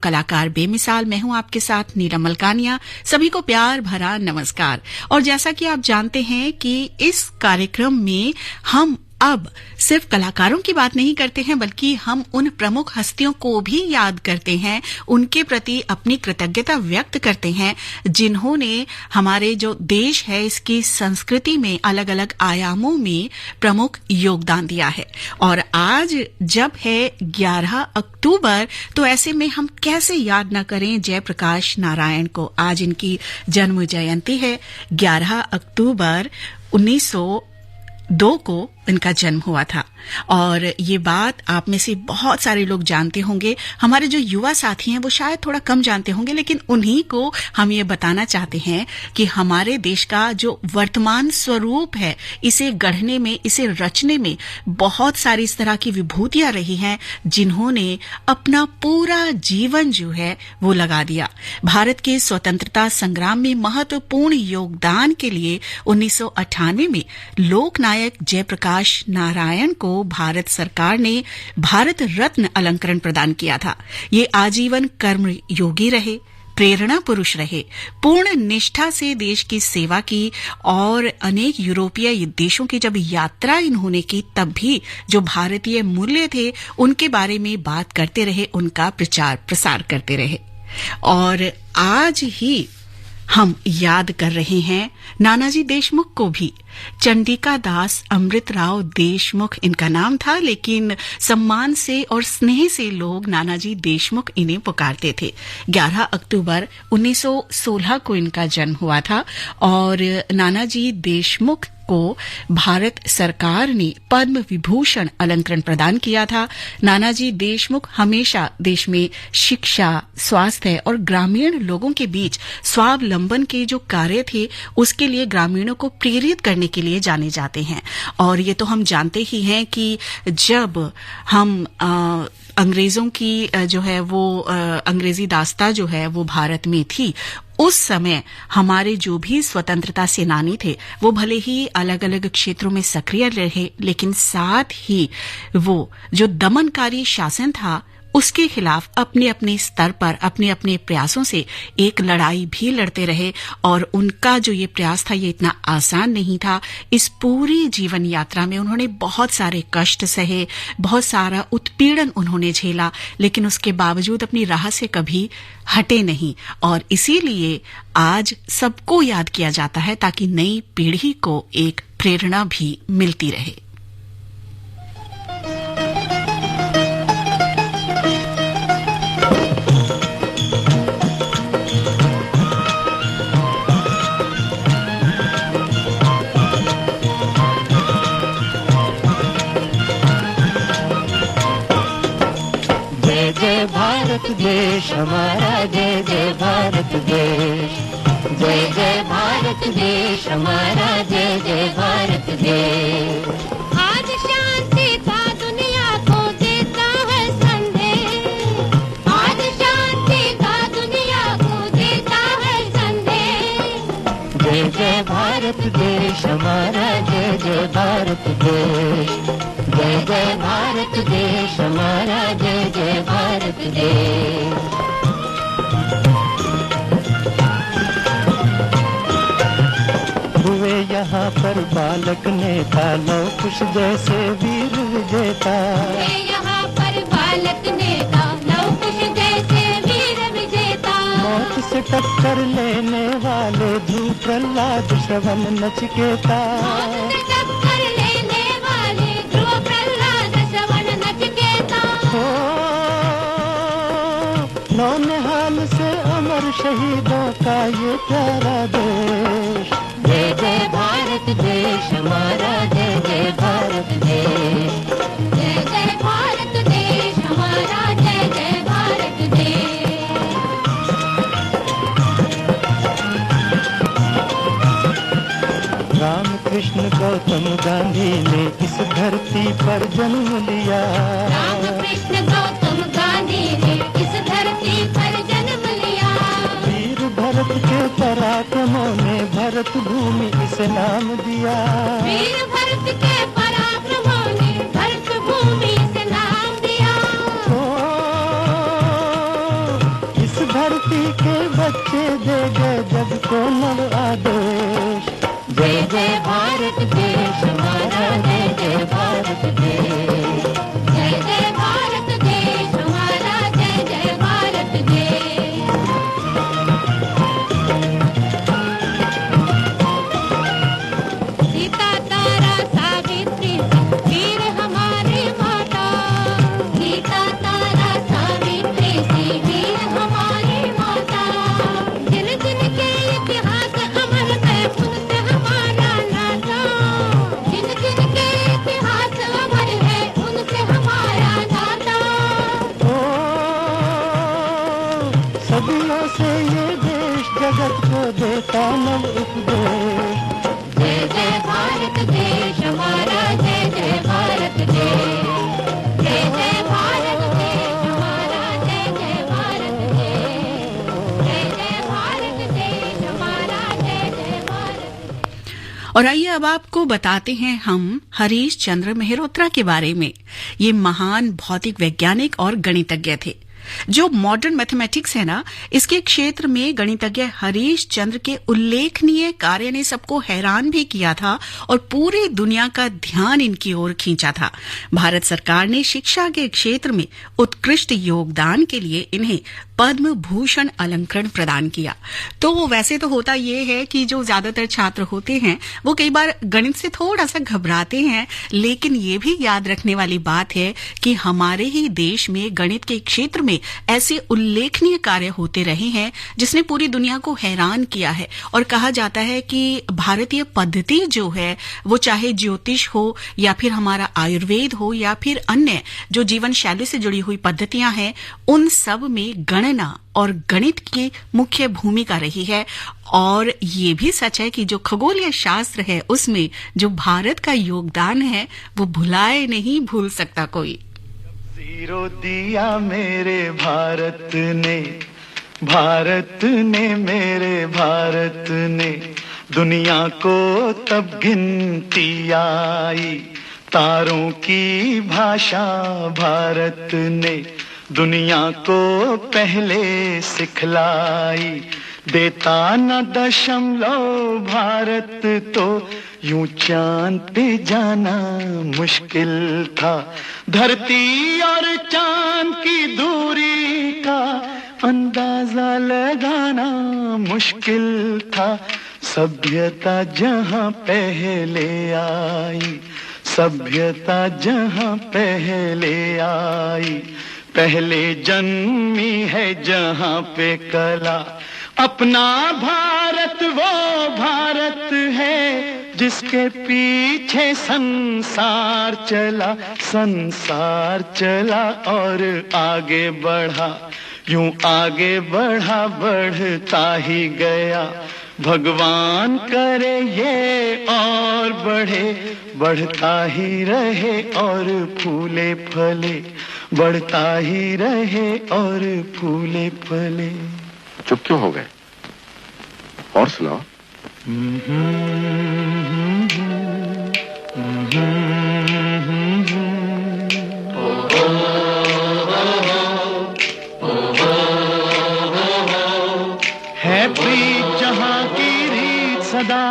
कलाकार बेमिसाल। मैं हूं आपके साथ नीलम मलकानिया। सभी को प्यार भरा नमस्कार। और जैसा कि आप जानते हैं कि इस कार्यक्रम में हम अब सिर्फ कलाकारों की बात नहीं करते हैं, बल्कि हम उन प्रमुख हस्तियों को भी याद करते हैं, उनके प्रति अपनी कृतज्ञता व्यक्त करते हैं, जिन्होंने हमारे जो देश है इसकी संस्कृति में अलग अलग आयामों में प्रमुख योगदान दिया है। और आज जब है 11 अक्टूबर, तो ऐसे में हम कैसे याद न करें जयप्रकाश नारायण को। आज इनकी जन्म जयंती है। 11 अक्टूबर 1902 को इनका जन्म हुआ था। और ये बात आप में से बहुत सारे लोग जानते होंगे। हमारे जो युवा साथी हैं वो शायद थोड़ा कम जानते होंगे, लेकिन उन्हीं को हम ये बताना चाहते हैं कि हमारे देश का जो वर्तमान स्वरूप है, इसे गढ़ने में, इसे रचने में बहुत सारी इस तरह की विभूतियां रही हैं, जिन्होंने अपना पूरा जीवन जो है वो लगा दिया। भारत के स्वतंत्रता संग्राम में महत्वपूर्ण योगदान के लिए 1998 में लोकनायक जयप्रकाश नारायण को भारत सरकार ने भारत रत्न अलंकरण प्रदान किया था। ये आजीवन कर्म योगी रहे, प्रेरणा पुरुष रहे, पूर्ण निष्ठा से देश की सेवा की और अनेक यूरोपीय देशों की जब यात्रा इन्होंने की, तब भी जो भारतीय मूल्य थे उनके बारे में बात करते रहे, उनका प्रचार प्रसार करते रहे। और आज ही हम याद कर रहे हैं नानाजी देशमुख को भी। चंडिका दास अमृतराव देशमुख इनका नाम था, लेकिन सम्मान से और स्नेह से लोग नानाजी देशमुख इन्हें पुकारते थे। 11 अक्टूबर 1916 को इनका जन्म हुआ था और नानाजी देशमुख को भारत सरकार ने पद्म विभूषण अलंकरण प्रदान किया था। नानाजी देशमुख हमेशा देश में शिक्षा, स्वास्थ्य और ग्रामीण लोगों के बीच स्वावलंबन के जो कार्य थे उसके लिए ग्रामीणों को प्रेरित करने के लिए जाने जाते हैं। और ये तो हम जानते ही हैं कि जब हम अंग्रेजों की जो है वो अंग्रेजी दास्ता जो है वो भारत में थी, उस समय हमारे जो भी स्वतंत्रता सेनानी थे वो भले ही अलग अलग क्षेत्रों में सक्रिय रहे, लेकिन साथ ही वो जो दमनकारी शासन था उसके खिलाफ अपने अपने स्तर पर अपने अपने प्रयासों से एक लड़ाई भी लड़ते रहे। और उनका जो ये प्रयास था ये इतना आसान नहीं था। इस पूरी जीवन यात्रा में उन्होंने बहुत सारे कष्ट सहे, बहुत सारा उत्पीड़न उन्होंने झेला, लेकिन उसके बावजूद अपनी राह से कभी हटे नहीं। और इसीलिए आज सबको याद किया जाता है ताकि नई पीढ़ी को एक प्रेरणा भी मिलती रहे। भारत देश हमारा, जय जय भारत देश, जय जय भारत देश हमारा, जय जय भारत देश। आज शांति का दुनिया को देता है संदेश, आज शांति का दुनिया को देता है संदेश। जय जय भारत देश हमारा, जय जय भारत देश, जय जय भारत देश हमारा, जय जय भारत देश। हुए यहाँ पर बालक नेता, लौ कुश जैसे वीर विजेता। हुए यहाँ पर बालक नेता, लौ कुश जैसे वीर विजेता। मौत से टक्कर लेने वाले ध्रुव प्रहलाद श्रवण नचिकेता। नौनिहाल से अमर शहीदों का ये प्यारा देश। जय जय भारत देश हमारा, जय जय भारत देश, जय जय भारत देश हमारा, जय जय भारत देश। रामकृष्ण गौतम गांधी ने इस धरती पर जन्म लिया। रामकृष्ण गौतम गांधी ने इस धरती पर जन्म लिया। वीर भरत के पराक्रमों ने भरत भूमि इसे नाम दिया। वीर भरत के पराक्रमों ने भरत भूमि इसे नाम दिया। धरती के बच्चे दे गए जग को नव आदेश। जय जय भारत देश हमारा, जय जय भारत देश। जय जय भारत देश हमारा, जय जय भारत देश। सीता तारा सावित्री वीर हमारी माता, सीता तारा सावित्री वीर हमारी माता। जिन जिन के इतिहास अमर है उनसे हमारा नाता, जिन जिन के इतिहास अमर है उनसे हमारा नाता। ओ सदियों से ये देश जगत को देता नव उपदेश। जय जय भारत देश हमारा, जय जय भारत देश। जय जय भारत देश हमारा, जय जय भारत देश। जय जय भारत देश हमारा, जय जय भारत। और आइए अब आपको बताते हैं हम हरीश चंद्र मेहरोत्रा के बारे में। ये महान भौतिक वैज्ञानिक और गणितज्ञ थे। जो मॉडर्न मैथमेटिक्स है ना, इसके क्षेत्र में गणितज्ञ हरीश चंद्र के उल्लेखनीय कार्य ने सबको हैरान भी किया था और पूरी दुनिया का ध्यान इनकी ओर खींचा था। भारत सरकार ने शिक्षा के क्षेत्र में उत्कृष्ट योगदान के लिए इन्हें पद्म भूषण अलंकरण प्रदान किया। तो वैसे तो होता ये है कि जो ज्यादातर छात्र होते हैं वो कई बार गणित से थोड़ा सा घबराते हैं, लेकिन ये भी याद रखने वाली बात है कि हमारे ही देश में गणित के क्षेत्र में ऐसे उल्लेखनीय कार्य होते रहे हैं जिसने पूरी दुनिया को हैरान किया है। और कहा जाता है कि भारतीय पद्धति जो है वो चाहे ज्योतिष हो या फिर हमारा आयुर्वेद हो या फिर अन्य जो जीवन शैली से जुड़ी हुई पद्धतियां हैं, उन सब में गणना और गणित की मुख्य भूमिका रही है। और ये भी सच है कि जो खगोलीय शास्त्र है उसमें जो भारत का योगदान है वो भुलाए नहीं भूल सकता कोई। जीरो दिया मेरे भारत ने, मेरे भारत ने दुनिया को तब गिनती आई। तारों की भाषा भारत ने दुनिया को पहले सिखलाई। देता न दशमलव भारत तो यूं चांद पे जाना मुश्किल था। धरती और चांद की दूरी का अंदाजा लगाना मुश्किल था। सभ्यता जहां पहले आई, सभ्यता जहां पहले आई। पहले जन्मी है जहां पे कला। अपना भारत वो भारत है जिसके पीछे संसार चला, संसार चला और आगे बढ़ा। यूं आगे बढ़ा, बढ़ता ही गया। भगवान करे ये और बढ़े, बढ़ता ही रहे और फूले फले, बढ़ता ही रहे और फूले फले। चुप क्यों हो गए? और सुनाओ। है प्रीत जहां की रीत सदा,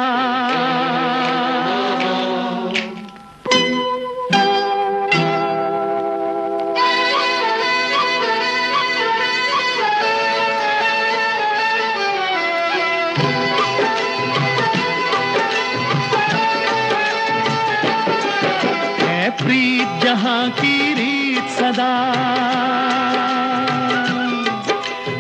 प्रीत जहां की रीत सदा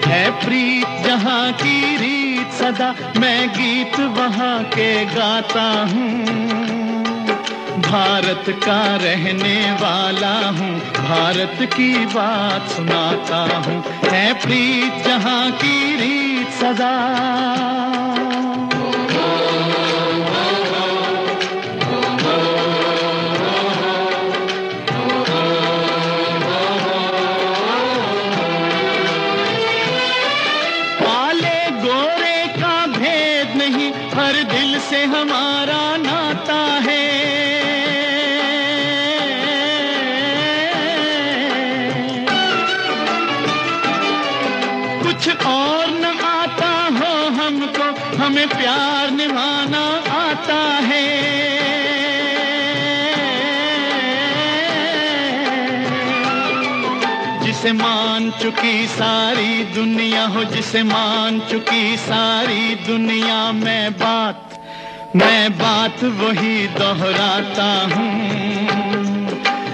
है। प्रीत जहां की रीत सदा, मैं गीत वहां के गाता हूँ। भारत का रहने वाला हूँ, भारत की बात सुनाता हूँ। है प्रीत जहां की रीत सदा। से हमारा नाता है, कुछ और न आता हो हमको, हमें प्यार निभाना आता है। जिसे मान चुकी सारी दुनिया हो, जिसे मान चुकी सारी दुनिया, मैं बात वही दोहराता हूँ।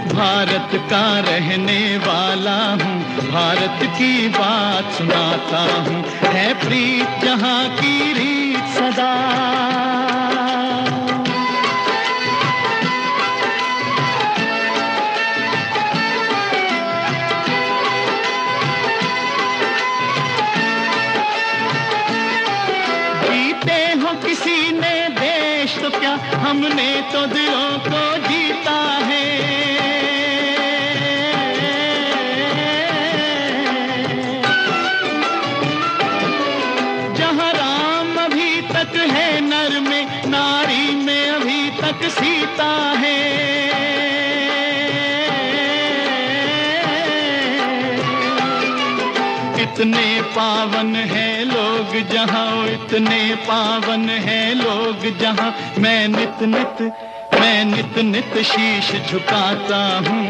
भारत का रहने वाला हूँ, भारत की बात सुनाता हूँ। है प्रीत जहाँ की रीत सदा, जीते हो किसी ने देश तो क्या, हमने तो दिलों को जीता है। है नर में, नारी में अभी तक सीता है। इतने पावन है लोग जहाँ, इतने पावन है लोग जहाँ, मैं नित नित शीश झुकाता हूँ।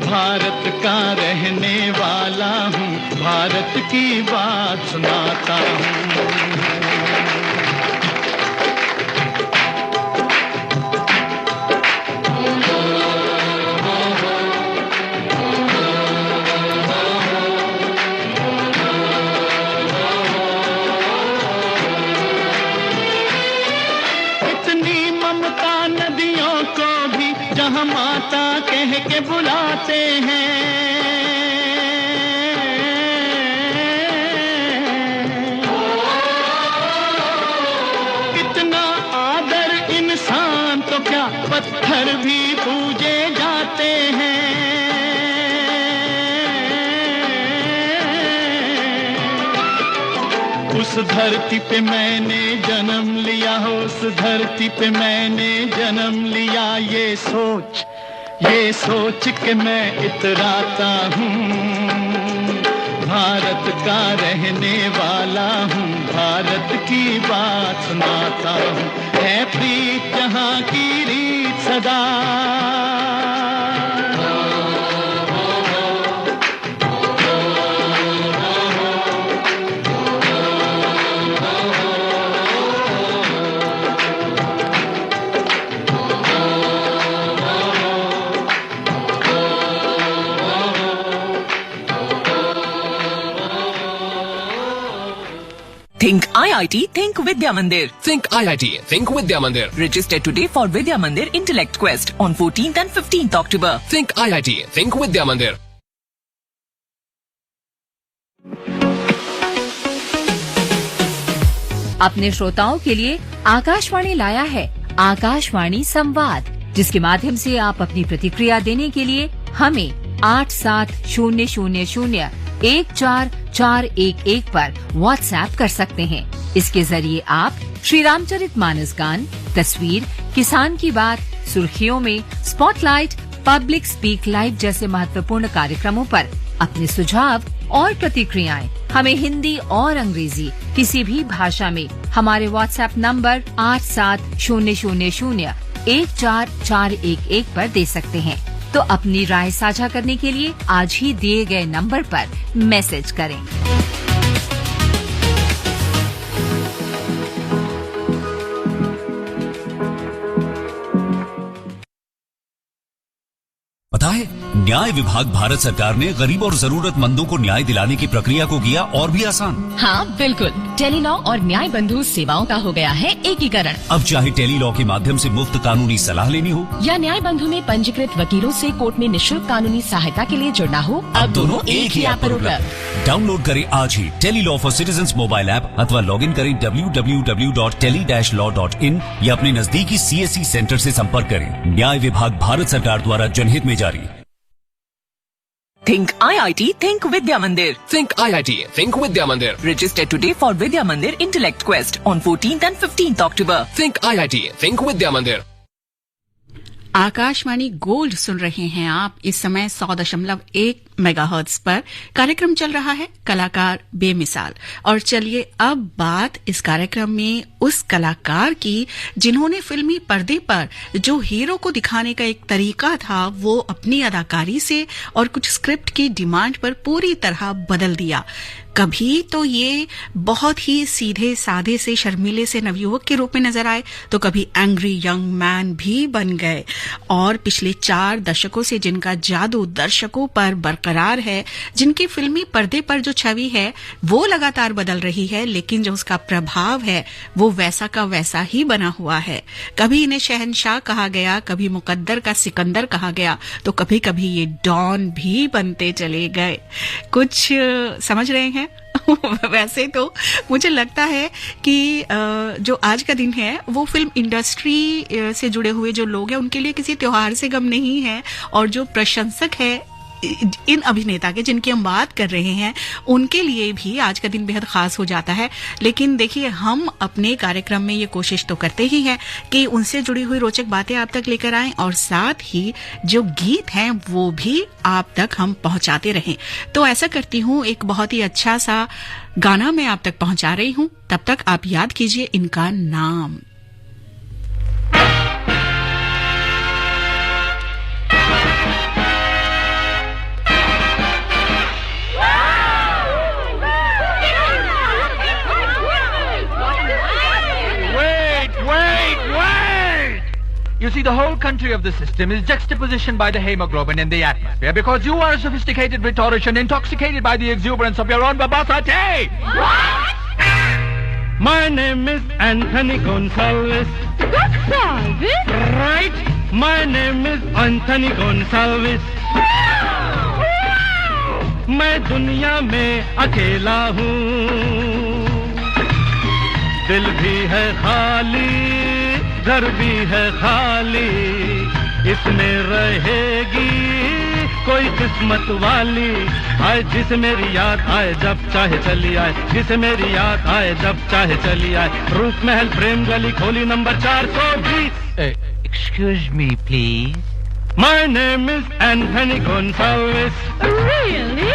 भारत का रहने वाला हूँ, भारत की बात सुनाता हूँ। जहाँ माता कह के बुलाते हैं, कितना आदर इंसान तो क्या, पत्थर भी पूजे जाते हैं। उस धरती पे मैंने जन्म लिया हो, उस धरती पे मैंने जन्म लिया, ये सोच के मैं इतराता हूँ। भारत का रहने वाला हूँ, भारत की बात सुनाता हूँ। है प्रीत जहाँ की रीत सदा, Think IIT, Think Vidya Mandir. Think IIT, Think Vidya Mandir. Register today for Vidya Mandir Intellect Quest on 14th and 15th October. Think IIT, Think Vidya Mandir. अपने श्रोताओं के लिए आकाशवाणी लाया है आकाशवाणी संवाद, जिसके माध्यम से आप अपनी प्रतिक्रिया देने के लिए हमें 8700014411 पर व्हाट्सएप कर सकते हैं। इसके जरिए आप श्री रामचरितमानस गान, तस्वीर, किसान की बात, सुर्खियों में स्पॉटलाइट, पब्लिक स्पीक लाइव जैसे महत्वपूर्ण कार्यक्रमों पर अपने सुझाव और प्रतिक्रियाएं हमें हिंदी और अंग्रेजी किसी भी भाषा में हमारे व्हाट्सएप नंबर 8700014411 पर दे सकते हैं। तो अपनी राय साझा करने के लिए आज ही दिए गए नंबर पर मैसेज करें। पता है, न्याय विभाग भारत सरकार ने गरीब और जरूरतमंदों को न्याय दिलाने की प्रक्रिया को किया और भी आसान। हाँ बिल्कुल, टेलीलॉ और न्याय बंधु सेवाओं का हो गया है एकीकरण। अब चाहे टेलीलॉ के माध्यम से मुफ्त कानूनी सलाह लेनी हो या न्याय बंधु में पंजीकृत वकीलों से कोर्ट में निःशुल्क कानूनी सहायता के लिए जुड़ना हो, अब दोनों एक ही ऐप पर उपलब्ध। डाउनलोड करें आज ही Tele Law for citizens mobile app अथवा लॉग इन करें www.tele-law.in या अपने नजदीकी CSC सेंटर से संपर्क करें। न्याय विभाग भारत सरकार द्वारा जनहित में जारी। Think IIT, Think Vidya Mandir. Think IIT, Think Vidya Mandir. Register today for Vidya Mandir Intellect Quest on 14th and 15th October. Think IIT, Think Vidya Mandir. Akashvani gold सुन रहे हैं आप। इस समय 100.1 मेगाहर्ट्ज पर कार्यक्रम चल रहा है कलाकार बेमिसाल। और चलिए अब बात इस कार्यक्रम में उस कलाकार की जिन्होंने फिल्मी पर्दे पर जो हीरो को दिखाने का एक तरीका था वो अपनी अदाकारी से और कुछ स्क्रिप्ट की डिमांड पर पूरी तरह बदल दिया। कभी तो ये बहुत ही सीधे साधे से शर्मीले से नवयुवक के रूप में नजर आए, तो कभी एंग्री यंग मैन भी बन गए। और पिछले 4 दशकों से जिनका जादू दर्शकों पर बरकरार है, जिनकी फिल्मी पर्दे पर जो छवि है वो लगातार बदल रही है, लेकिन जो उसका प्रभाव है वो वैसा का वैसा ही बना हुआ है। कभी इन्हें शहंशाह कहा गया, कभी मुकद्दर का सिकंदर कहा गया, तो कभी कभी ये डॉन भी बनते चले गए। कुछ समझ रहे हैं? वैसे तो मुझे लगता है कि जो आज का दिन है वो फिल्म इंडस्ट्री से जुड़े हुए जो लोग हैं उनके लिए किसी त्योहार से कम नहीं है, और जो प्रशंसक है इन अभिनेता के जिनकी हम बात कर रहे हैं उनके लिए भी आज का दिन बेहद खास हो जाता है। लेकिन देखिए, हम अपने कार्यक्रम में ये कोशिश तो करते ही हैं कि उनसे जुड़ी हुई रोचक बातें आप तक लेकर आएं, और साथ ही जो गीत हैं वो भी आप तक हम पहुंचाते रहें। तो ऐसा करती हूं, एक बहुत ही अच्छा सा गाना मैं आप तक पहुंचा रही हूं, तब तक आप याद कीजिए इनका नाम। You see, the whole country of the system is juxtapositioned by the hemoglobin in the atmosphere because you are a sophisticated rhetorician intoxicated by the exuberance of your own verbosity. What? My name is Anthony Gonsalves. Gonsalves? Right. My name is Anthony Gonsalves. मैं दुनिया में अकेला हूँ, दिल भी है खाली, घर भी है खाली, इसमें रहेगी कोई किस्मत वाली। आए जिसे मेरी याद आए जब चाहे चली आए, जिसे मेरी याद आए जब चाहे चली आए। रूप महल प्रेम गली खोली number 420। Excuse me, please. My name is Anthony Gonsalves. Really?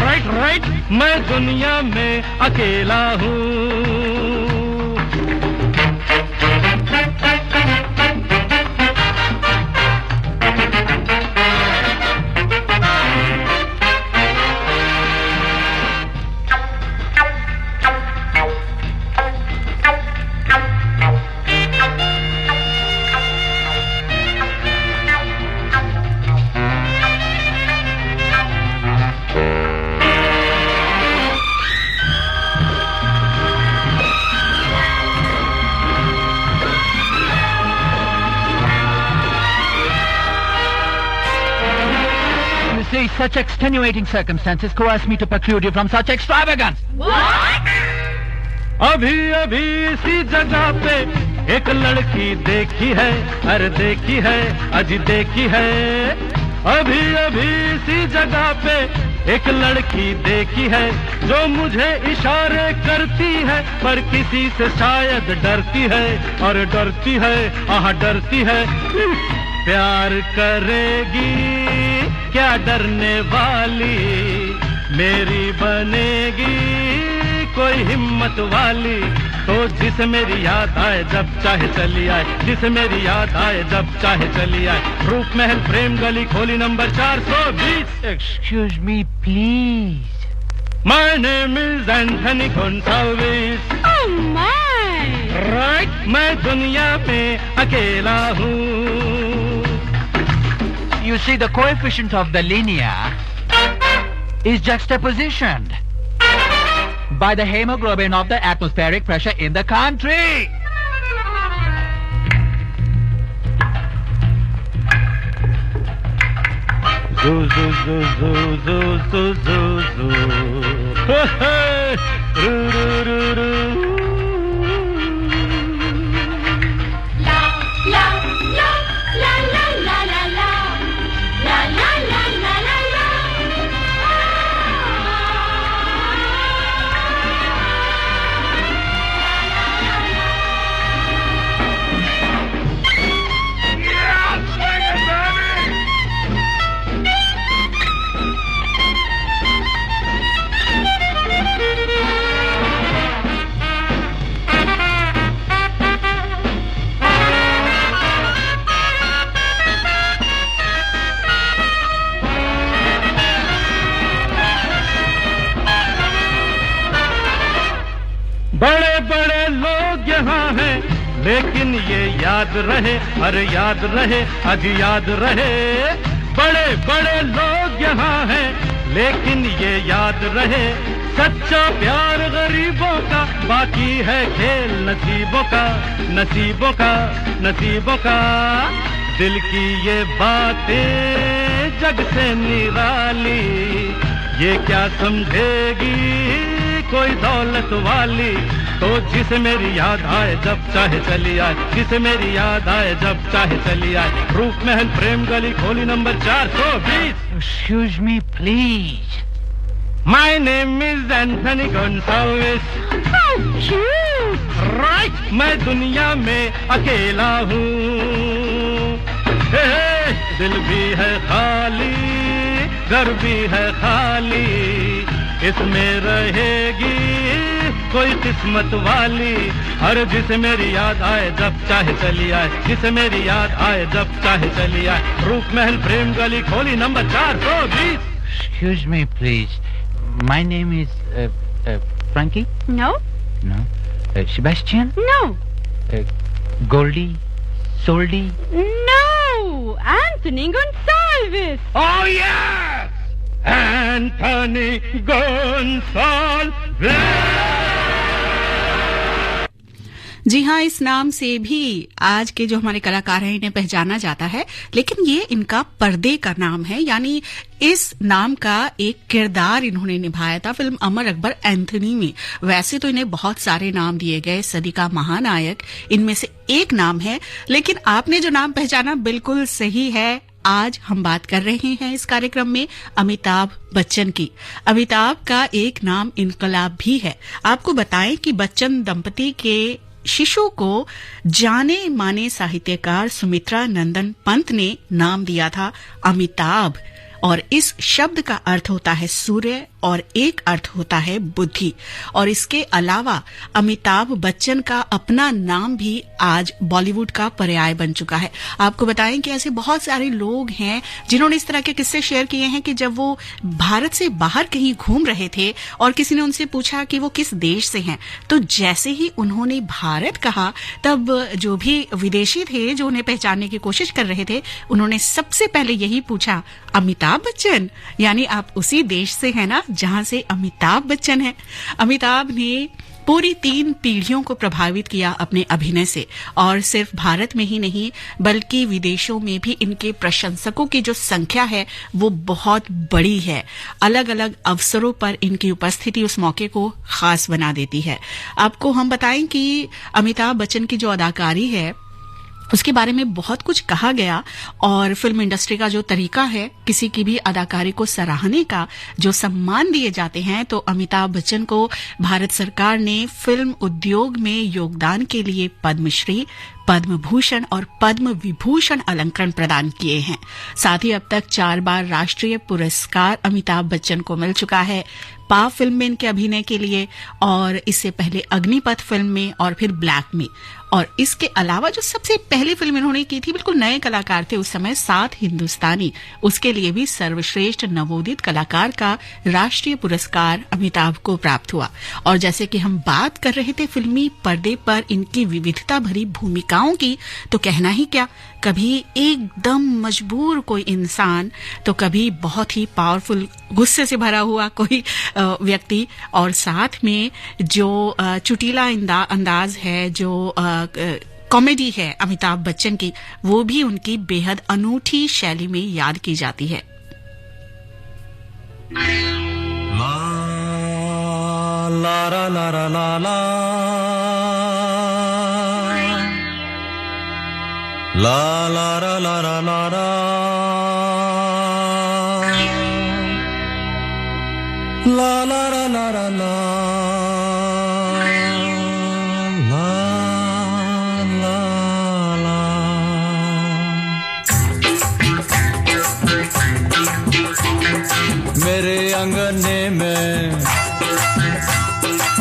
Right, right. मैं दुनिया में अकेला हूँ। Such extenuating circumstances coerce me to preclude you from such extravagance. What? अभी अभी इसी जगह पे एक लड़की देखी है, अरे देखी है, अजी देखी है। अभी अभी इसी जगह पे एक लड़की देखी है जो मुझे इशारे करती है, पर किसी से शायद डरती है, और डरती है, आह डरती है। प्यार करेगी क्या डरने वाली, मेरी बनेगी कोई हिम्मत वाली। तो जिसे मेरी याद आए जब चाहे चली आए, जिसे मेरी याद आए जब चाहे चली आए। रूप महल प्रेम गली खोली number 420। Excuse me, please. My name is Anthony Gonsalves. Oh my! Right, मैं दुनिया में अकेला हूँ। You see, the coefficient of the linear is juxtapositioned by the hemoglobin of the atmospheric pressure in the country. Zoo, zoo, zoo, zoo, zoo, zoo, zoo, zoo. Hey, roo, roo, roo, roo. La la la la la la la la la la la la la la. Yeah, बड़े बड़े लोग यहाँ हैं, लेकिन ये याद रहे, अरे याद रहे, आज याद रहे। बड़े बड़े लोग यहाँ हैं, लेकिन ये याद रहे, सच्चा प्यार गरीबों का, बाकी है खेल नसीबों का, नसीबों का, नसीबों का। दिल की ये बातें जग से निराली, ये क्या समझेगी कोई दौलत वाली। तो जिसे मेरी याद आए जब चाहे चली आए, जिसे मेरी याद आए जब चाहे चली आए। रूप महल प्रेम गली खोली number 420। Excuse me, please. My name is Anthony Gonsalves. How cute! Right, मैं दुनिया में अकेला हूँ। दिल भी है खाली, घर भी है खाली, इसमें रहेगी कोई किस्मत वाली। हर जिसे मेरी याद आए जब चाहे चली आए, जिसे मेरी याद आए जब चाहे चली आए। रूप महल प्रेम गली खोली number 420। Excuse me, please. My name is Frankie. No? No. Sebastian. No. Goldie. Soldy. No! Anthony Gonsalves! Oh yes! Anthony Gonsalves! जी हाँ, इस नाम से भी आज के जो हमारे कलाकार हैं इन्हें पहचाना जाता है, लेकिन ये इनका पर्दे का नाम है, यानी इस नाम का एक किरदार इन्होंने निभाया था फिल्म अमर अकबर एंथनी में। वैसे तो इन्हें बहुत सारे नाम दिए गए, सदी का महानायक इनमें से एक नाम है, लेकिन आपने जो नाम पहचाना बिल्कुल सही है। आज हम बात कर रहे हैं इस कार्यक्रम में अमिताभ बच्चन की। अमिताभ का एक नाम इनकलाब भी है। आपको बताएं कि बच्चन दंपति के शिशु को जाने माने साहित्यकार सुमित्रा नंदन पंत ने नाम दिया था अमिताभ, और इस शब्द का अर्थ होता है सूर्य और एक अर्थ होता है बुद्धि। और इसके अलावा अमिताभ बच्चन का अपना नाम भी आज बॉलीवुड का पर्याय बन चुका है। आपको बताएं कि ऐसे बहुत सारे लोग हैं जिन्होंने इस तरह के किस्से शेयर किए हैं कि जब वो भारत से बाहर कहीं घूम रहे थे और किसी ने उनसे पूछा कि वो किस देश से हैं, तो जैसे ही उन्होंने भारत कहा, तब जो भी विदेशी थे जो उन्हें पहचानने की कोशिश कर रहे थे, उन्होंने सबसे पहले यही पूछा, अमिताभ बच्चन, यानी आप उसी देश से हैं ना जहां से अमिताभ बच्चन है। अमिताभ ने पूरी 3 पीढ़ियों को प्रभावित किया अपने अभिनय से, और सिर्फ भारत में ही नहीं बल्कि विदेशों में भी इनके प्रशंसकों की जो संख्या है वो बहुत बड़ी है। अलग अलग अवसरों पर इनकी उपस्थिति उस मौके को खास बना देती है। आपको हम बताएं कि अमिताभ बच्चन की जो अदाकारी है उसके बारे में बहुत कुछ कहा गया, और फिल्म इंडस्ट्री का जो तरीका है किसी की भी अदाकारी को सराहने का, जो सम्मान दिए जाते हैं, तो अमिताभ बच्चन को भारत सरकार ने फिल्म उद्योग में योगदान के लिए पद्मश्री, पद्म भूषण और पद्म विभूषण अलंकरण प्रदान किए हैं। साथ ही अब तक 4 बार राष्ट्रीय पुरस्कार अमिताभ बच्चन को मिल चुका है। पा फिल्म में इनके अभिनय के लिए, और इससे पहले अग्निपथ फिल्म में, और फिर ब्लैक में। और इसके अलावा जो सबसे पहली फिल्म इन्होंने की थी, बिल्कुल नए कलाकार थे उस समय, 7 हिंदुस्तानी, उसके लिए भी सर्वश्रेष्ठ नवोदित कलाकार का राष्ट्रीय पुरस्कार अमिताभ को प्राप्त हुआ। और जैसे कि हम बात कर रहे थे फिल्मी पर्दे पर इनकी विविधता भरी भूमिकाओं की, तो कहना ही क्या, कभी एकदम मजबूर कोई इंसान, तो कभी बहुत ही पावरफुल गुस्से से भरा हुआ कोई व्यक्ति, और साथ में जो चुटीला अंदाज है, जो कॉमेडी है अमिताभ बच्चन की, वो भी उनकी बेहद अनूठी शैली में याद की जाती है। ला ला ला ला ला ला ला ला ला ला ला ला ला ला ला ला ला ला मेरे अंगने में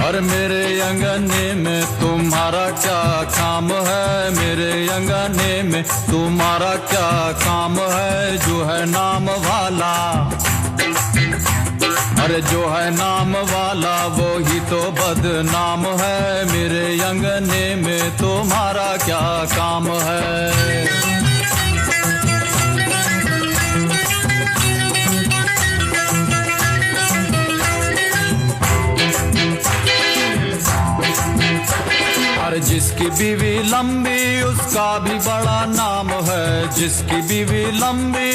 और मेरे अंगने में तुम्हारा क्या काम है, मेरे अंगने में तुम्हारा क्या काम है, जो है नाम वाला अरे जो है नाम वाला वो ही तो बदनाम है, मेरे अंगने में तुम्हारा क्या काम है। अरे जिसकी बीवी लंबी उसका भी बड़ा नाम है, जिसकी बीवी लंबी,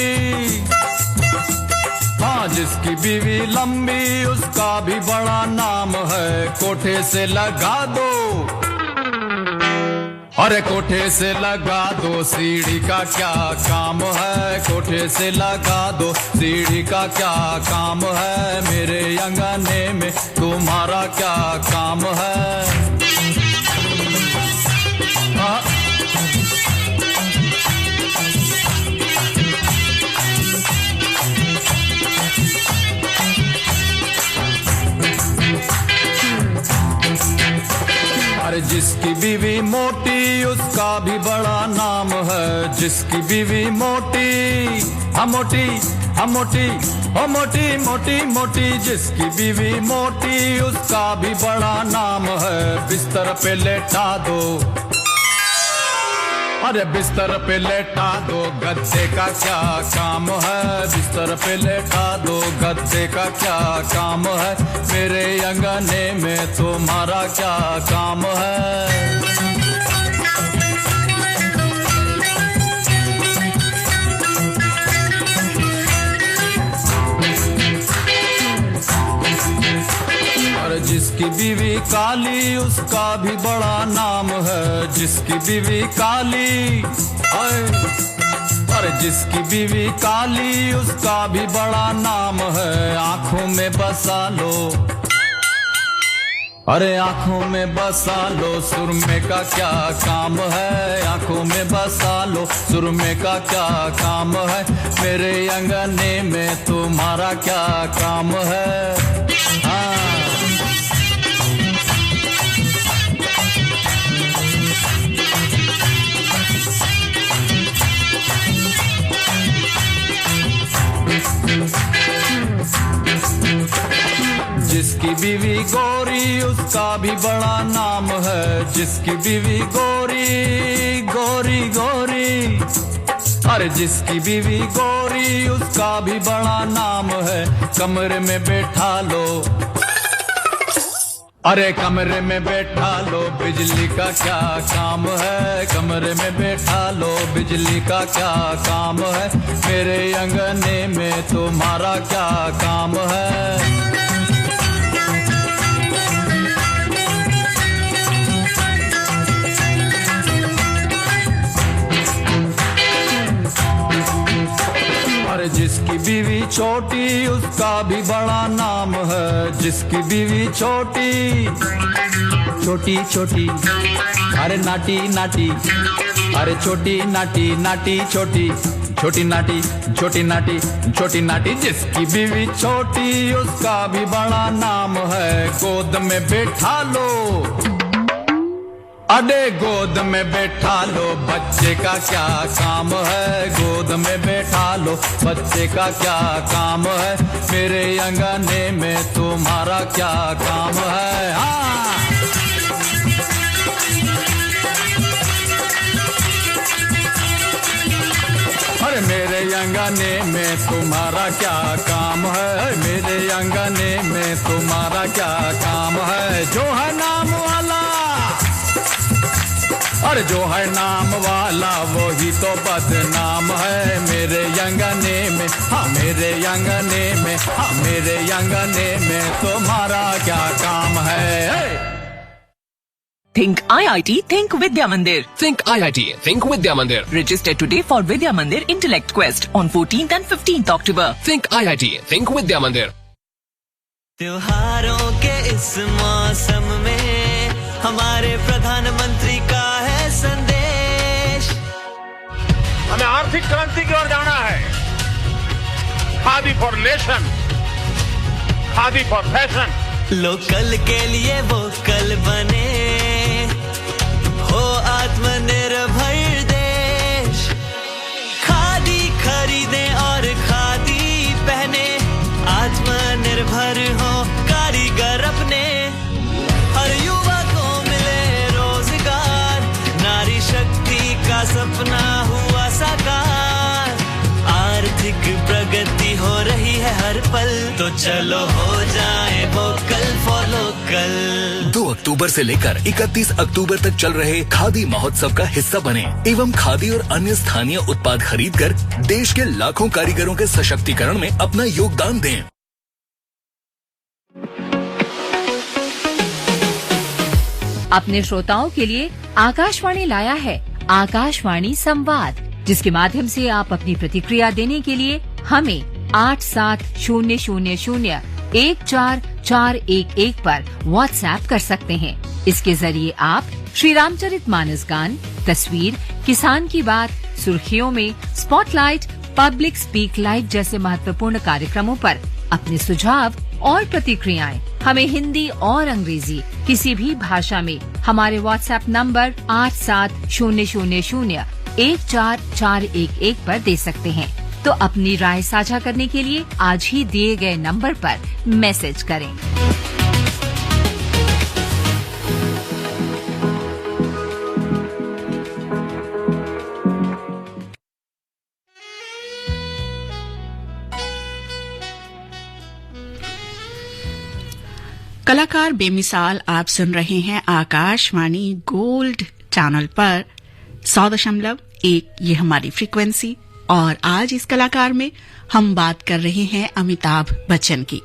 हाँ जिसकी बीवी लंबी उसका भी बड़ा नाम है। कोठे से लगा दो, अरे कोठे से लगा दो, सीढ़ी का क्या काम है, कोठे से लगा दो, सीढ़ी का क्या काम है, मेरे अंगने में तुम्हारा क्या काम है। अरे जिसकी बीवी मोटी उसका भी बड़ा नाम है, जिसकी बीवी मोटी, हाँ मोटी, हाँ मोटी, ओ मोटी मोटी मोटी, जिसकी बीवी मोटी उसका भी बड़ा नाम है। बिस्तर पे लेटा दो, अरे बिस्तर पे लेटा दो, गद्दे का क्या काम है, बिस्तर पे लेटा दो, गद्दे का क्या काम है, मेरे अंगने में तुम्हारा क्या काम है। जिसकी बीवी काली उसका भी बड़ा नाम है, जिसकी बीवी काली, अरे जिसकी बीवी काली उसका भी बड़ा नाम है। आंखों में बसा लो, अरे आंखों में बसा लो, सुरमे का क्या काम है, आंखों में बसा लो, सुरमे का क्या काम है, मेरे अंगने में तुम्हारा क्या काम है। हाँ जिसकी बीवी गोरी उसका भी बड़ा नाम है, जिसकी बीवी गोरी गोरी गोरी, अरे जिसकी बीवी गोरी उसका भी बड़ा नाम है। कमरे में बैठा लो, अरे कमरे में बैठा लो, बिजली का क्या काम है, कमरे में बैठा लो, बिजली का क्या काम है, मेरे अंगने में तुम्हारा क्या काम है। अरे जिसकी बीवी छोटी उसका भी बड़ा नाम है, जिसकी बीवी छोटी छोटी छोटी, अरे नाटी नाटी, अरे छोटी नाटी नाटी छोटी, छोटी नाटी छोटी नाटी छोटी नाटी, जिसकी बीवी छोटी उसका भी बड़ा नाम है। गोद में बैठा लो, अरे गोद में बैठा लो, बच्चे का क्या काम है, गोद में बैठा लो, बच्चे का क्या काम है, मेरे अंगने में तुम्हारा क्या काम है। हाँ अरे मेरे अंगने में तुम्हारा क्या काम है, मेरे अंगने में तुम्हारा क्या काम है। जो है नाम वाला, अरे जो है नाम वाला वो ही तो बदनाम है, मेरे अंगने में, हाँ मेरे अंगने में, हाँ मेरे अंगने में तुम्हारा क्या काम है। Think IIT, think Vidya Mandir. Think IIT, think Vidya Mandir. Register today for Vidya Mandir Intellect Quest on 14th and 15th October. Think IIT, think Vidya Mandir. त्योहारों के इस मौसम में हमारे प्रधानमंत्री का है संदेश। हमें आर्थिक क्रांति की ओर जाना है। Khadi for nation, khadi for fashion. Local के लिए वोकल बने, हो आत्मनिर्भर देश। खादी खरीदें और खादी पहने, आत्मनिर्भर पल, तो चलो हो जाए वोकल फॉर लोकल। 2 अक्टूबर से लेकर 31 अक्टूबर तक चल रहे खादी महोत्सव का हिस्सा बने एवं खादी और अन्य स्थानीय उत्पाद खरीद कर देश के लाखों कारीगरों के सशक्तिकरण में अपना योगदान दें। अपने श्रोताओं के लिए आकाशवाणी लाया है आकाशवाणी संवाद, जिसके माध्यम से आप अपनी प्रतिक्रिया देने के लिए हमें 8700014411 पर व्हाट्सएप कर सकते हैं। इसके जरिए आप श्री रामचरित मानस गान, तस्वीर, किसान की बात, सुर्खियों में, स्पॉटलाइट, पब्लिक स्पीक लाइव जैसे महत्वपूर्ण कार्यक्रमों पर अपने सुझाव और प्रतिक्रियाएं हमें हिंदी और अंग्रेजी किसी भी भाषा में हमारे व्हाट्सएप नंबर 8700014411 पर दे सकते हैं। तो अपनी राय साझा करने के लिए आज ही दिए गए नंबर पर मैसेज करें। कलाकार बेमिसाल आप सुन रहे हैं आकाशवाणी गोल्ड चैनल पर 100.1 ये हमारी फ्रीक्वेंसी। और आज इस कलाकार में हम बात कर रहे हैं अमिताभ बच्चन की।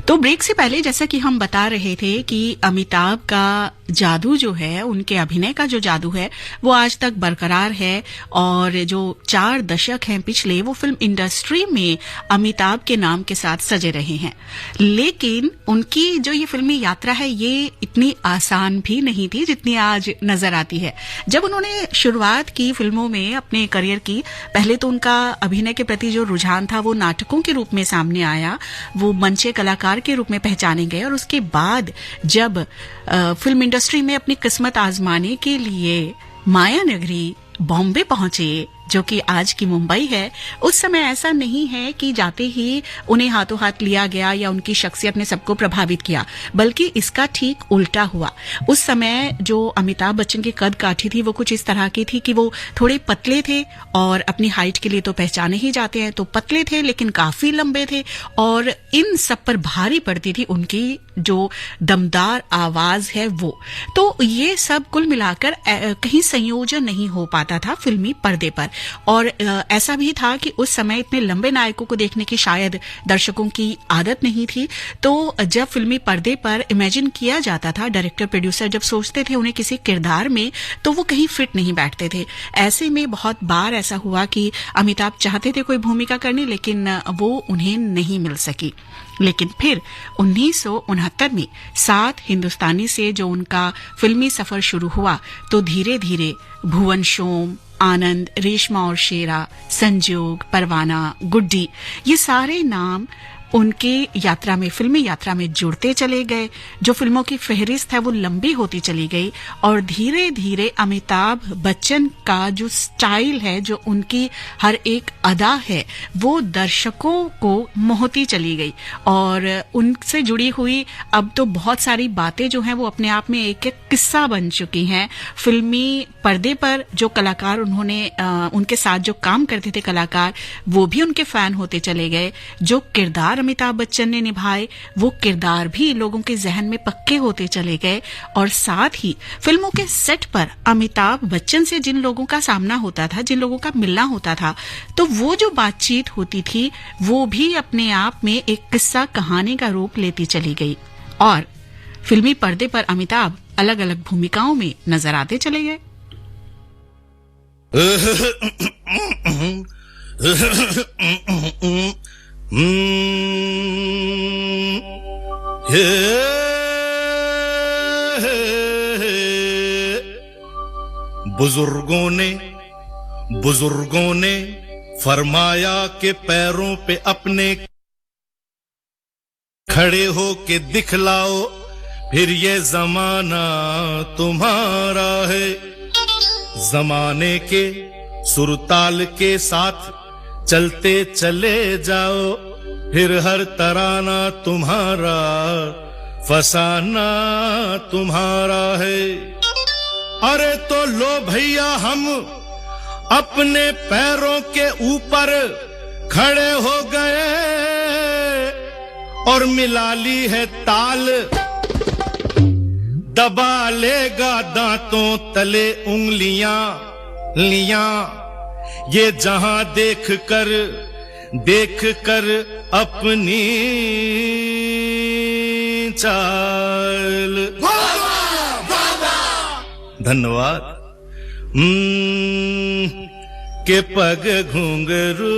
तो ब्रेक से पहले जैसा कि हम बता रहे थे कि अमिताभ का जादू जो है, उनके अभिनय का जो जादू है वो आज तक बरकरार है और जो 4 दशक हैं पिछले, वो फिल्म इंडस्ट्री में अमिताभ के नाम के साथ सजे रहे हैं। लेकिन उनकी जो ये फिल्मी यात्रा है ये इतनी आसान भी नहीं थी जितनी आज नजर आती है। जब उन्होंने शुरुआत की फिल्मों में अपने करियर की, पहले तो उनका अभिनय के प्रति जो रुझान था वो नाटकों के रूप में सामने आया, वो मंचे कलाकार के रूप में पहचाने गए। और उसके बाद जब फिल्म इंडस्ट्री में अपनी किस्मत आजमाने के लिए माया नगरी बॉम्बे पहुंचे, जो कि आज की मुंबई है, उस समय ऐसा नहीं है कि जाते ही उन्हें हाथों हाथ लिया गया या उनकी शख्सियत ने सबको प्रभावित किया, बल्कि इसका ठीक उल्टा हुआ। उस समय जो अमिताभ बच्चन की कद काठी थी वो कुछ इस तरह की थी कि वो थोड़े पतले थे और अपनी हाइट के लिए तो पहचाने ही जाते हैं, तो पतले थे लेकिन काफी लंबे थे और इन सब पर भारी पड़ती थी उनकी जो दमदार आवाज है वो। तो ये सब कुल मिलाकर कहीं संयोजन नहीं हो पाता था फिल्मी पर्दे पर। और ऐसा भी था कि उस समय इतने लंबे नायकों को देखने की शायद दर्शकों की आदत नहीं थी। तो जब फिल्मी पर्दे पर इमेजिन किया जाता था, डायरेक्टर प्रोड्यूसर जब सोचते थे उन्हें किसी किरदार में, तो वो कहीं फिट नहीं बैठते थे। ऐसे में बहुत बार ऐसा हुआ कि अमिताभ चाहते थे कोई भूमिका करनी, लेकिन वो उन्हें नहीं मिल सकी। लेकिन फिर 1969 में 7 हिंदुस्तानी से जो उनका फिल्मी सफर शुरू हुआ, तो धीरे धीरे भुवन शोम, आनंद, रेशमा और शेरा, संजोग, परवाना, गुड्डी, ये सारे नाम उनकी यात्रा में, फिल्मी यात्रा में जुड़ते चले गए। जो फिल्मों की फहरिस्त है वो लंबी होती चली गई और धीरे धीरे अमिताभ बच्चन का जो स्टाइल है, जो उनकी हर एक अदा है, वो दर्शकों को मोहती चली गई। और उनसे जुड़ी हुई अब तो बहुत सारी बातें जो हैं वो अपने आप में एक एक किस्सा बन चुकी हैं। फिल्मी पर्दे पर जो कलाकार उन्होंने उनके साथ जो काम करते थे कलाकार, वो भी उनके फैन होते चले गए। जो किरदार अमिताभ बच्चन ने निभाए वो किरदार भी लोगों के जहन में पक्के होते चले गए। और साथ ही फिल्मों के सेट पर अमिताभ बच्चन से जिन लोगों का सामना होता था, जिन लोगों का मिलना होता था, तो वो जो बातचीत होती थी वो भी अपने आप में एक किस्सा कहानी का रूप लेती चली गई। और फिल्मी पर्दे पर अमिताभ अलग अलग भूमिकाओं में नजर आते चले गए। बुजुर्गों ने फरमाया कि पैरों पे अपने खड़े हो के दिखलाओ, फिर ये जमाना तुम्हारा है। जमाने के सुरताल के साथ चलते चले जाओ, फिर हर तराना तुम्हारा, फसाना तुम्हारा है। अरे तो लो भैया हम अपने पैरों के ऊपर खड़े हो गए, और मिला ली है ताल, दबा लेगा दांतों तले उंगलियां लियां, ये जहां देख कर अपनी चाल। धन्यवाद। के पग घुंघरू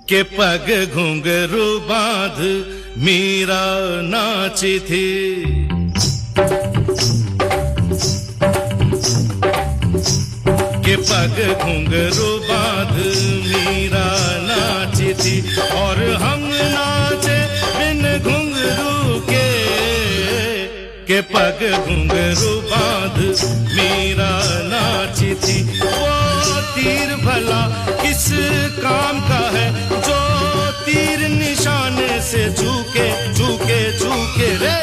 के पग घुंघरू बांध मीरा नाची थी, के पग घुंघरू बांध मीरा नाची थी, और हम नाचे बिन घुंघरू के पग घुंघरू बांध मीरा नाची थी। वो तीर भला किस काम का है जो तीर निशाने से झुके झुके झुके रे,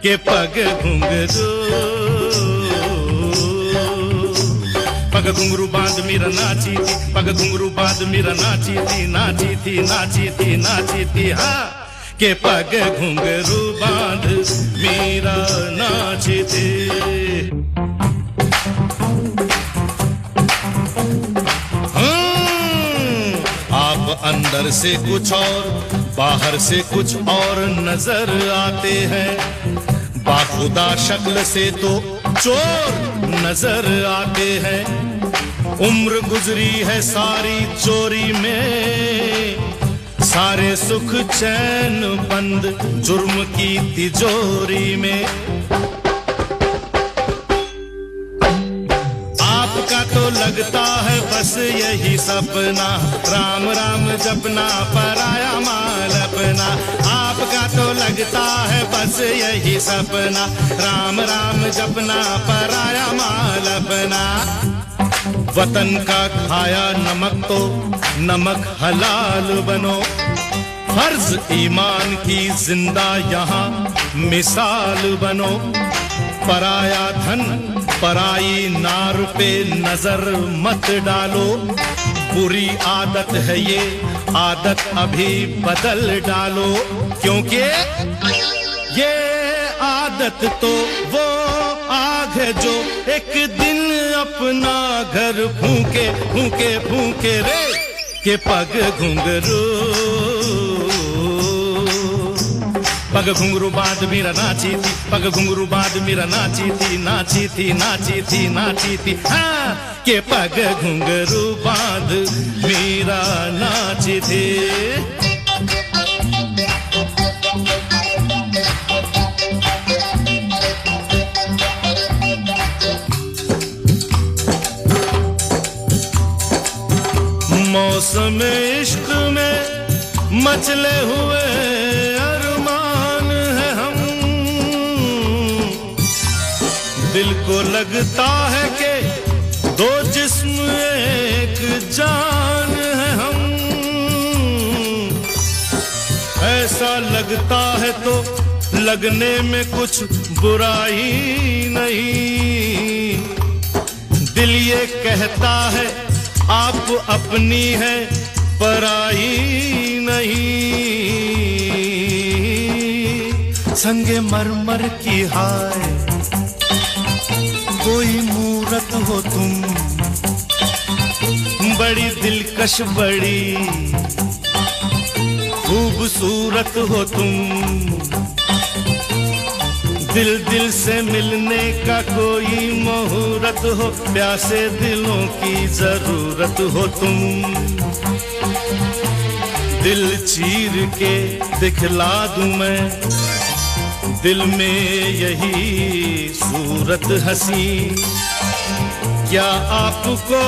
के पग घुंघरू पग घुंघरू बांध मीरा नाची थी, पग घुंघरू बांध मीरा नाची थी, नाची थी नाची थी नाची थी, हाँ के पग घुंघरू बांध मीरा नाची थी। आप अंदर से कुछ और बाहर से कुछ और नजर आते हैं, बाखुदा शक्ल से तो चोर नजर आते हैं। उम्र गुजरी है सारी चोरी में, सारे सुख चैन बंद जुर्म की तिजोरी में। आपका तो लगता है बस यही सपना, राम राम जपना पराया माल अपना। आपका तो लगता है बस यही सपना, राम राम जपना पराया माल अपना। वतन का खाया नमक तो नमक हलाल बनो, फर्ज ईमान की जिंदा यहाँ मिसाल बनो। पराया धन पराई नार पे नजर मत डालो, बुरी आदत है ये आदत अभी बदल डालो, क्योंकि ये आदत तो वो आग है जो एक दिन अपना घर फूके फूके फूके रे, के पग घुंघरू पग घुंघरू बांध मीरा नाची थी, पग घुंघरू बांध मीरा नाची थी, नाची थी नाची थी नाची थी, हाँ के पग घुंघरू बांध मीरा नाची थी। मौसम इश्क में मचले हुए अरमान है हम, दिल को लगता है कि दो जिस्म एक जान है हम। ऐसा लगता है तो लगने में कुछ बुराई नहीं, दिल ये कहता है आप अपनी है पराई नहीं। संगे मरमर की हाय कोई मूरत हो तुम, बड़ी दिलकश बड़ी खूबसूरत हो तुम। दिल दिल से मिलने का कोई मुहूर्त हो, प्यासे दिलों की जरूरत हो तुम। दिल चीर के दिखला दूं मैं दिल में यही सूरत हंसी, क्या आपको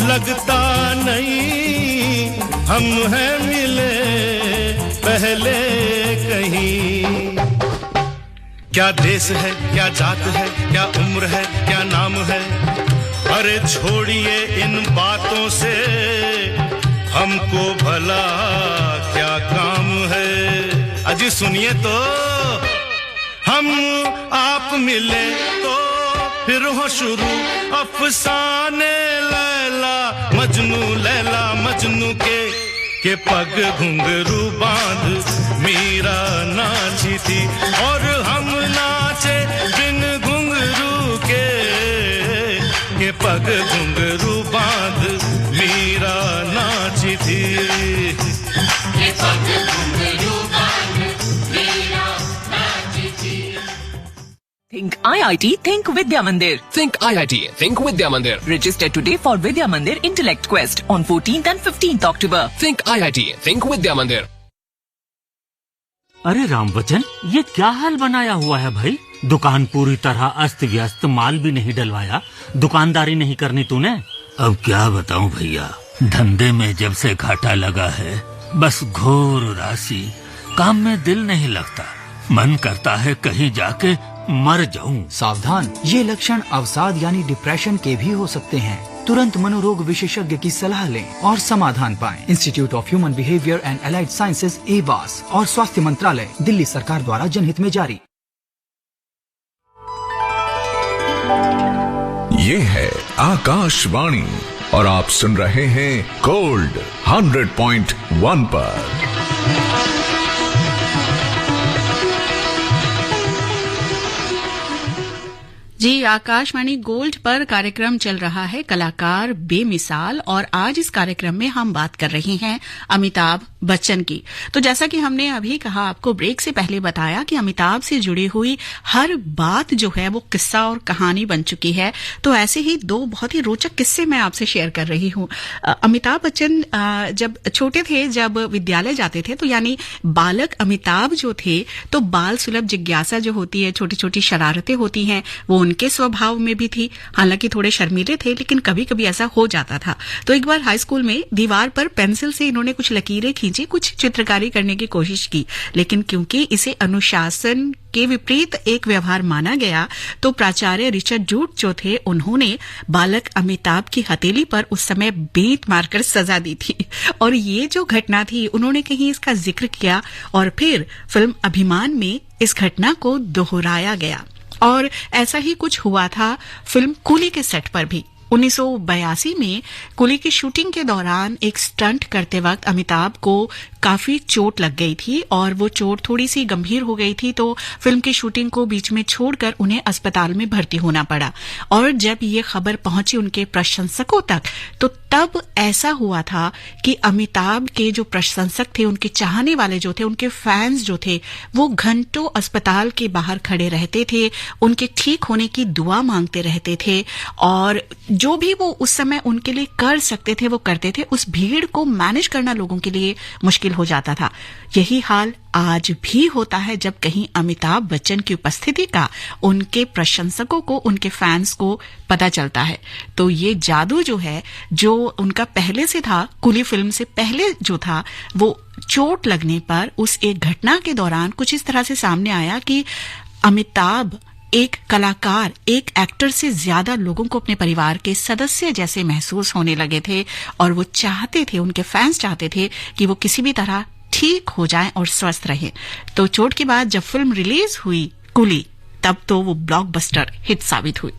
लगता नहीं हम हैं मिले पहले कहीं। क्या देश है क्या जात है क्या उम्र है क्या नाम है, अरे छोड़िए इन बातों से हमको भला क्या काम है। अजी सुनिए तो हम आप मिले तो फिर हो शुरू अफसाने लैला मजनू के पग घुंघरू बांध मीरा नाची थी और हम नाचे बिन घुंघरू के पग घुंघरू बांध मीरा नाची थी के पग घुंघरू बांध मीरा नाची थी Think IIT, Think Vidya Mandir. Think IIT, Think Vidya Mandir. Register today for Vidya Mandir Intellect Quest on 14th and 15th October. Think IIT, Think Vidya Mandir. अरे रामवचन, ये क्या हाल बनाया हुआ है भाई? दुकान पूरी तरह अस्त व्यस्त, माल भी नहीं डलवाया, दुकानदारी नहीं करनी तूने? अब क्या बताऊं भैया, धंधे में जब से घाटा लगा है, बस घोर उदासी, काम में दिल नहीं लगता, मन करता है कहीं जाके मर जाऊं। सावधान, ये लक्षण अवसाद यानी डिप्रेशन के भी हो सकते हैं। तुरंत मनोरोग विशेषज्ञ की सलाह लें और समाधान पाएं। Institute of human behaviour and allied sciences एवास और स्वास्थ्य मंत्रालय दिल्ली सरकार द्वारा जनहित में जारी। ये है आकाशवाणी और आप सुन रहे हैं गोल्ड 100.1 पर। जी, आकाशवाणी गोल्ड पर कार्यक्रम चल रहा है कलाकार बेमिसाल, और आज इस कार्यक्रम में हम बात कर रहे हैं अमिताभ बच्चन की। तो जैसा कि हमने अभी कहा, आपको ब्रेक से पहले बताया कि अमिताभ से जुड़ी हुई हर बात जो है वो किस्सा और कहानी बन चुकी है। तो ऐसे ही दो बहुत ही रोचक किस्से मैं आपसे शेयर कर रही हूँ। अमिताभ बच्चन जब छोटे थे, जब विद्यालय जाते थे, तो यानी बालक अमिताभ जो थे, तो बाल सुलभ जिज्ञासा जो होती है, छोटी छोटी शरारतें होती हैं, वो उनके स्वभाव में भी थी। हालांकि थोड़े शर्मीले थे, लेकिन कभी कभी ऐसा हो जाता था। तो एक बार हाई स्कूल में दीवार पर पेंसिल से इन्होंने कुछ लकीरें खींची, कुछ चित्रकारी करने की कोशिश की, लेकिन क्योंकि इसे अनुशासन के विपरीत एक व्यवहार माना गया, तो प्राचार्य रिचर्ड जूट जो थे, उन्होंने बालक अमिताभ की हथेली पर उस समय बेंत मारकर सजा दी थी। और ये जो घटना थी, उन्होंने कहीं इसका जिक्र किया और फिर फिल्म अभिमान में इस घटना को दोहराया गया। और ऐसा ही कुछ हुआ था फिल्म कूली के सेट पर भी। 1982 में कूली की शूटिंग के दौरान एक स्टंट करते वक्त अमिताभ को काफी चोट लग गई थी और वो चोट थोड़ी सी गंभीर हो गई थी, तो फिल्म की शूटिंग को बीच में छोड़कर उन्हें अस्पताल में भर्ती होना पड़ा। और जब ये खबर पहुंची उनके प्रशंसकों तक, तो तब ऐसा हुआ था कि अमिताभ के जो प्रशंसक थे, उनके चाहने वाले जो थे, उनके फैंस जो थे, वो घंटों अस्पताल के बाहर खड़े रहते थे, उनके ठीक होने की दुआ मांगते रहते थे, और जो भी वो उस समय उनके लिए कर सकते थे वो करते थे। उस भीड़ को मैनेज करना लोगों के लिए मुश्किल हो जाता था। यही हाल आज भी होता है जब कहीं अमिताभ बच्चन की उपस्थिति का उनके प्रशंसकों को, उनके फैंस को पता चलता है। तो ये जादू जो है, जो उनका पहले से था, कूली फिल्म से पहले जो था, वो चोट लगने पर उस एक घटना के दौरान कुछ इस तरह से सामने आया कि अमिताभ एक कलाकार, एक एक्टर से ज्यादा लोगों को अपने परिवार के सदस्य जैसे महसूस होने लगे थे, और वो चाहते थे, उनके फैंस चाहते थे कि वो किसी भी तरह ठीक हो जाएं और स्वस्थ रहें। तो चोट के बाद जब फिल्म रिलीज हुई कूली, तब तो वो ब्लॉकबस्टर हिट साबित हुई।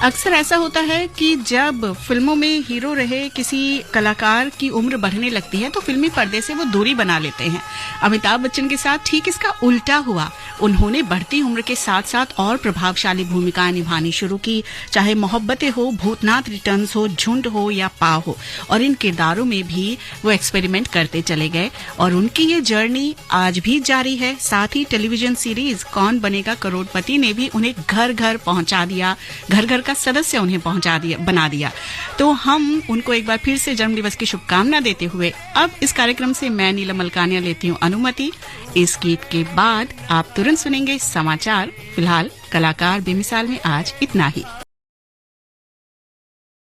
अक्सर ऐसा होता है कि जब फिल्मों में हीरो रहे किसी कलाकार की उम्र बढ़ने लगती है तो फिल्मी पर्दे से वो दूरी बना लेते हैं। अमिताभ बच्चन के साथ ठीक इसका उल्टा हुआ। उन्होंने बढ़ती उम्र के साथ साथ और प्रभावशाली भूमिकाएं निभानी शुरू की, चाहे मोहब्बतें हो, भूतनाथ रिटर्न्स हो, झुंड हो या पा हो, और इन किरदारों में भी वो एक्सपेरिमेंट करते चले गए और उनकी ये जर्नी आज भी जारी है। साथ ही टेलीविजन सीरीज कौन बनेगा करोड़पति ने भी उन्हें घर घर पहुंचा दिया, घर घर का सदस्य उन्हें बना दिया। तो हम उनको एक बार फिर से जन्मदिवस की शुभकामना देते हुए अब इस कार्यक्रम से मैं नीलम मलकानिया लेती हूँ अनुमति। इस गीत के बाद आप तुरंत सुनेंगे समाचार। फिलहाल कलाकार बेमिसाल में आज इतना ही।